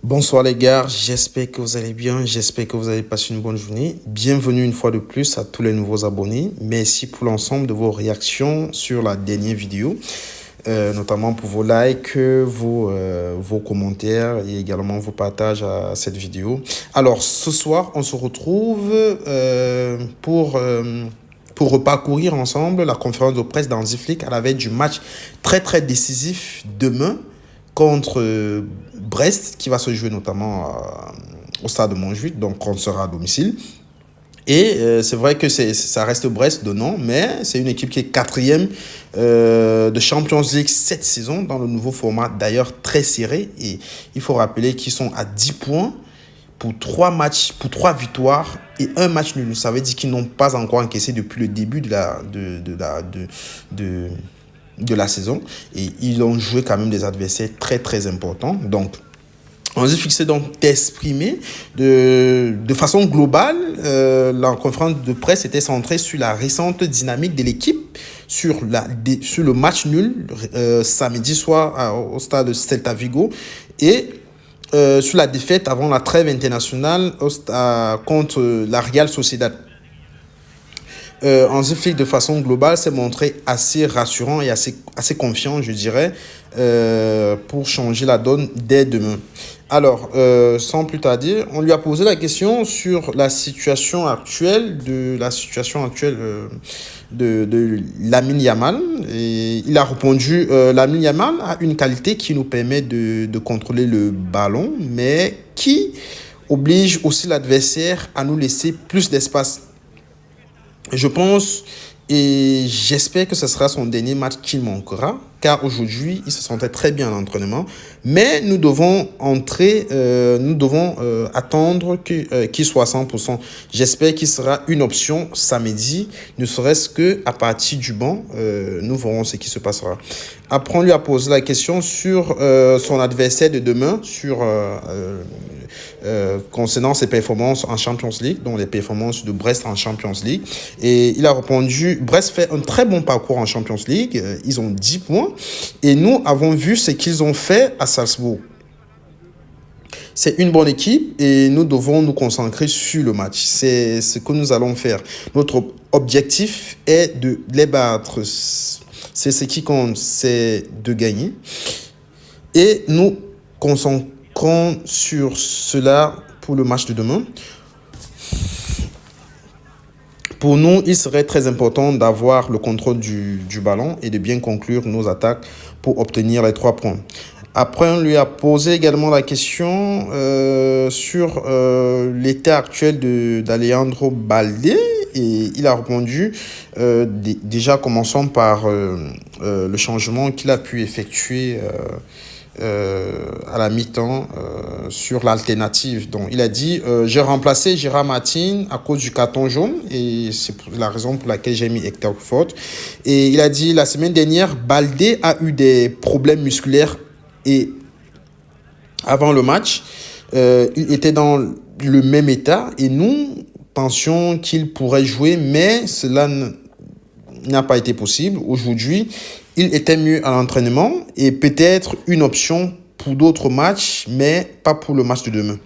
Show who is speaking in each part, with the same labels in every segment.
Speaker 1: Bonsoir les gars, j'espère que vous allez bien, j'espère que vous avez passé une bonne journée. Bienvenue une fois de plus à tous les nouveaux abonnés. Merci pour l'ensemble de vos réactions sur la dernière vidéo, notamment pour vos likes, vos commentaires et également vos partages à cette vidéo. Alors ce soir, on se retrouve pour reparcourir ensemble la conférence de presse d'Hansi Flick à la veille du match très décisif demain contre Brest, qui va se jouer notamment au stade de Montjuic, donc on sera à domicile. Et c'est vrai que ça reste Brest de nom, mais c'est une équipe qui est quatrième de Champions League cette saison dans le nouveau format, d'ailleurs très serré. Et il faut rappeler qu'ils sont à 10 points pour 3 matchs, pour 3 victoires et un match nul. Ça veut dire qu'ils n'ont pas encore encaissé depuis le début de la saison, et ils ont joué quand même des adversaires très importants. Donc on s'est fixé donc d'exprimer de façon globale. La conférence de presse était centrée sur la récente dynamique de l'équipe, sur le match nul samedi soir au stade de Celta Vigo, et sur la défaite avant la trêve internationale contre la Real Sociedad. Hansi Flick, de façon globale, s'est montré assez rassurant et assez confiant, je dirais, pour changer la donne dès demain. Alors, sans plus tarder, on lui a posé la question sur la situation actuelle de Lamine Yamal. Et il a répondu, Lamine Yamal a une qualité qui nous permet de contrôler le ballon, mais qui oblige aussi l'adversaire à nous laisser plus d'espace. Je pense et j'espère que ce sera son dernier match qu'il manquera, car aujourd'hui, il se sentait très bien à l'entraînement. Mais nous devons attendre qu'il soit à 100%. J'espère qu'il sera une option samedi, ne serait-ce qu'à partir du banc. Nous verrons ce qui se passera. Après, on lui a posé la question sur son adversaire de demain, concernant ses performances en Champions League, donc les performances de Brest en Champions League. Et il a répondu, Brest fait un très bon parcours en Champions League, ils ont 10 points, et nous avons vu ce qu'ils ont fait à Salzbourg. C'est une bonne équipe et nous devons nous concentrer sur le match. C'est ce que nous allons faire. Notre objectif est de les battre. C'est ce qui compte, c'est de gagner. Et nous concentrons sur cela pour le match de demain. Pour nous, il serait très important d'avoir le contrôle du ballon et de bien conclure nos attaques pour obtenir les 3 points. Après, on lui a posé également la question sur l'état actuel d'Alejandro Balde, et il a répondu, déjà commençons par le changement qu'il a pu effectuer à la mi-temps sur l'alternative. Donc il a dit j'ai remplacé Gérard Martin à cause du carton jaune, et c'est la raison pour laquelle j'ai mis Hector Fort. Et il a dit la semaine dernière, Balde a eu des problèmes musculaires, et avant le match il était dans le même état et nous pensions qu'il pourrait jouer, mais cela n'a pas été possible. Aujourd'hui, il était mieux à l'entraînement et peut-être une option pour d'autres matchs, mais pas pour le match de demain.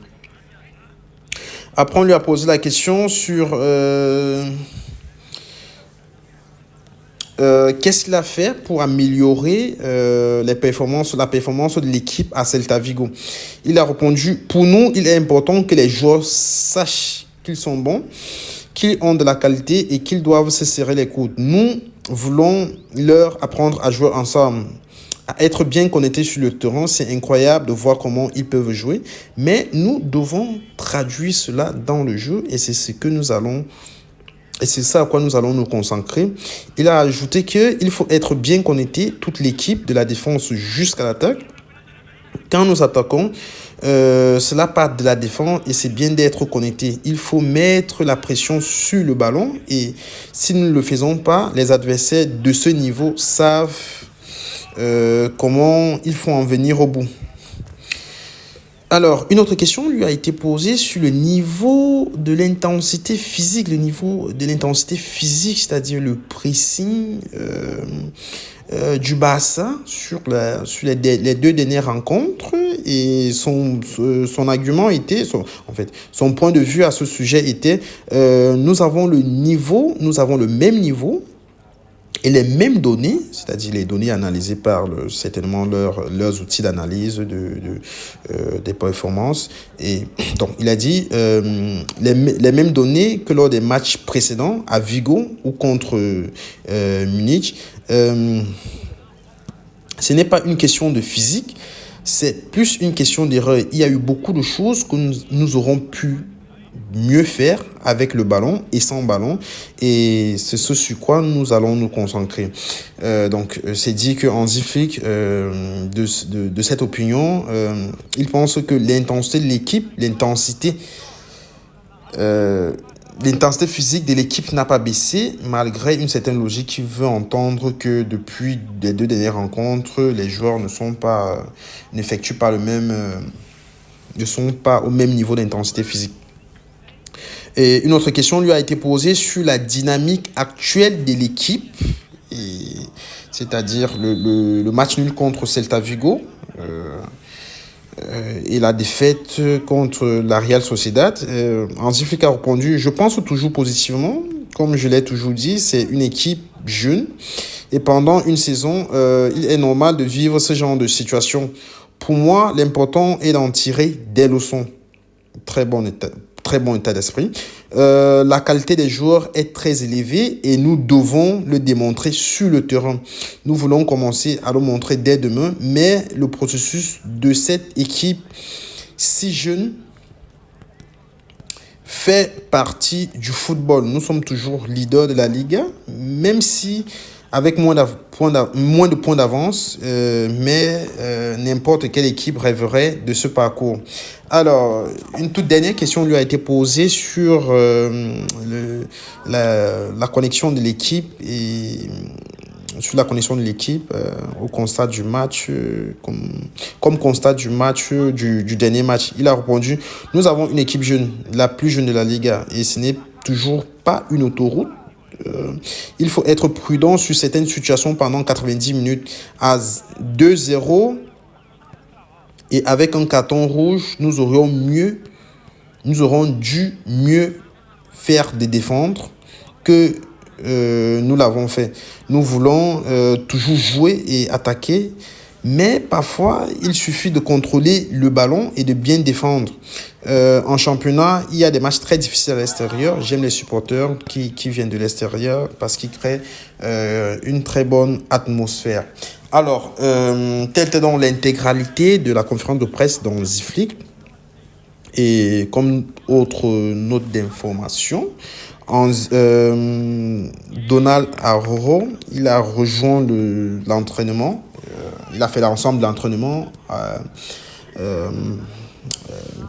Speaker 1: Après, on lui a posé la question sur qu'est-ce qu'il a fait pour améliorer la performance de l'équipe à Celta Vigo. Il a répondu, pour nous, il est important que les joueurs sachent qu'ils sont bons, qu'ils ont de la qualité et qu'ils doivent se serrer les coudes. Nous voulons leur apprendre à jouer ensemble, à être bien connectés sur le terrain. C'est incroyable de voir comment ils peuvent jouer, mais nous devons traduire cela dans le jeu, et c'est ce que nous allons et c'est ça à quoi nous allons nous concentrer. Il a ajouté qu'il faut être bien connecté, toute l'équipe, de la défense jusqu'à l'attaque. Quand nous attaquons, cela part de la défense et c'est bien d'être connecté. Il faut mettre la pression sur le ballon, et si nous ne le faisons pas, les adversaires de ce niveau savent comment il faut en venir au bout. Alors, une autre question lui a été posée sur le niveau de l'intensité physique, c'est-à-dire le pressing du Barça sur les deux dernières rencontres, et son argument était, son point de vue à ce sujet était, nous avons le même niveau et les mêmes données, c'est-à-dire les données analysées par certainement leurs outils d'analyse des performances. Et donc, il a dit les mêmes données que lors des matchs précédents à Vigo ou contre Munich. Ce n'est pas une question de physique, c'est plus une question d'erreur. Il y a eu beaucoup de choses que nous aurons pu mieux faire avec le ballon et sans ballon, et c'est ce sur quoi nous allons nous concentrer. Donc c'est dit que Hansi Flick, de cette opinion, il pense que l'intensité de l'équipe, l'intensité physique de l'équipe n'a pas baissé, malgré une certaine logique qui veut entendre que depuis les deux dernières rencontres, les joueurs n'effectuent pas ne sont pas au même niveau d'intensité physique. Et une autre question lui a été posée sur la dynamique actuelle de l'équipe, c'est-à-dire le match nul contre Celta Vigo et la défaite contre la Real Sociedad. Hansi Flick a répondu: je pense toujours positivement. Comme je l'ai toujours dit, c'est une équipe jeune et pendant une saison, il est normal de vivre ce genre de situation. Pour moi, l'important est d'en tirer des leçons. Très bon état d'esprit. La qualité des joueurs est très élevée et nous devons le démontrer sur le terrain. Nous voulons commencer à le montrer dès demain, mais le processus de cette équipe si jeune fait partie du football. Nous sommes toujours leaders de la Liga, même si avec moins de points d'avance, mais n'importe quelle équipe rêverait de ce parcours. Alors, une toute dernière question lui a été posée sur la connexion de l'équipe au constat du match, comme constat du match, du dernier match. Il a répondu: nous avons une équipe jeune, la plus jeune de la Liga, et ce n'est toujours pas une autoroute. Il faut être prudent sur certaines situations pendant 90 minutes. À 2-0 et avec un carton rouge, nous aurons dû mieux faire de défendre que nous l'avons fait. Nous voulons toujours jouer et attaquer, mais parfois il suffit de contrôler le ballon et de bien défendre. En championnat, il y a des matchs très difficiles à l'extérieur. J'aime les supporters qui viennent de l'extérieur parce qu'ils créent une très bonne atmosphère. Alors, telle est donc l'intégralité de la conférence de presse d'Hansi Flick. Et comme autre note d'information, Donald Arroyo, il a rejoint l'entraînement. Il a fait l'ensemble de l'entraînement.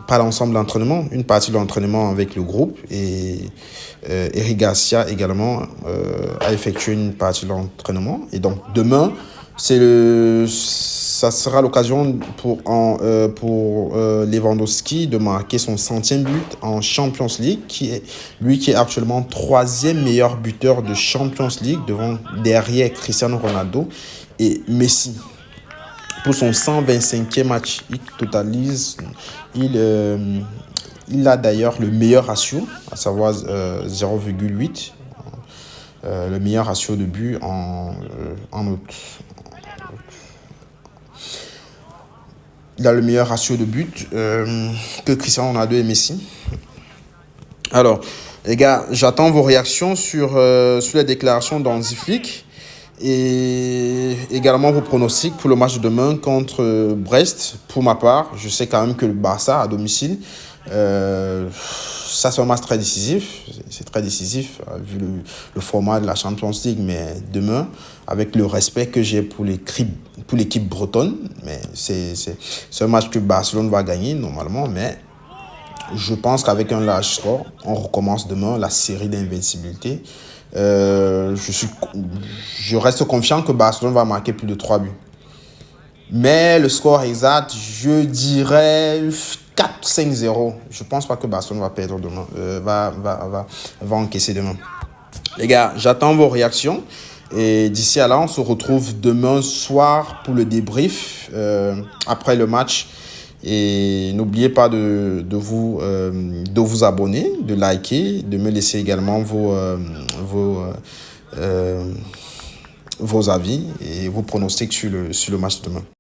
Speaker 1: Pas l'ensemble de l'entraînement, une partie de l'entraînement avec le groupe, et Eric Garcia également a effectué une partie de l'entraînement. Et donc demain, ça sera l'occasion pour Lewandowski de marquer son 100e but en Champions League, qui est actuellement 3e meilleur buteur de Champions League derrière Cristiano Ronaldo et Messi. Pour son 125e match, il a d'ailleurs le meilleur ratio, à savoir 0,8, le meilleur ratio de but il a le meilleur ratio de but que Cristiano Ronaldo et Messi. Alors, les gars, j'attends vos réactions sur les déclarations d'Hansi Flick et également vos pronostics pour le match de demain contre Brest. Pour ma part, je sais quand même que le Barça à domicile, ça c'est un match très décisif. C'est très décisif vu le format de la Champions League, mais demain, avec le respect que j'ai pour l'équipe bretonne, mais c'est un match que Barcelone va gagner normalement, mais je pense qu'avec un large score, on recommence demain la série d'invincibilité. Je reste confiant que Barcelone va marquer plus de 3 buts. Mais le score exact, je dirais 4-5-0. Je ne pense pas que Barcelone va perdre demain, va encaisser demain. Les gars, j'attends vos réactions. Et d'ici à là, on se retrouve demain soir pour le débrief après le match. Et n'oubliez pas de vous abonner, de liker, de me laisser également vos, euh, vos avis et vos pronostics sur le match de demain.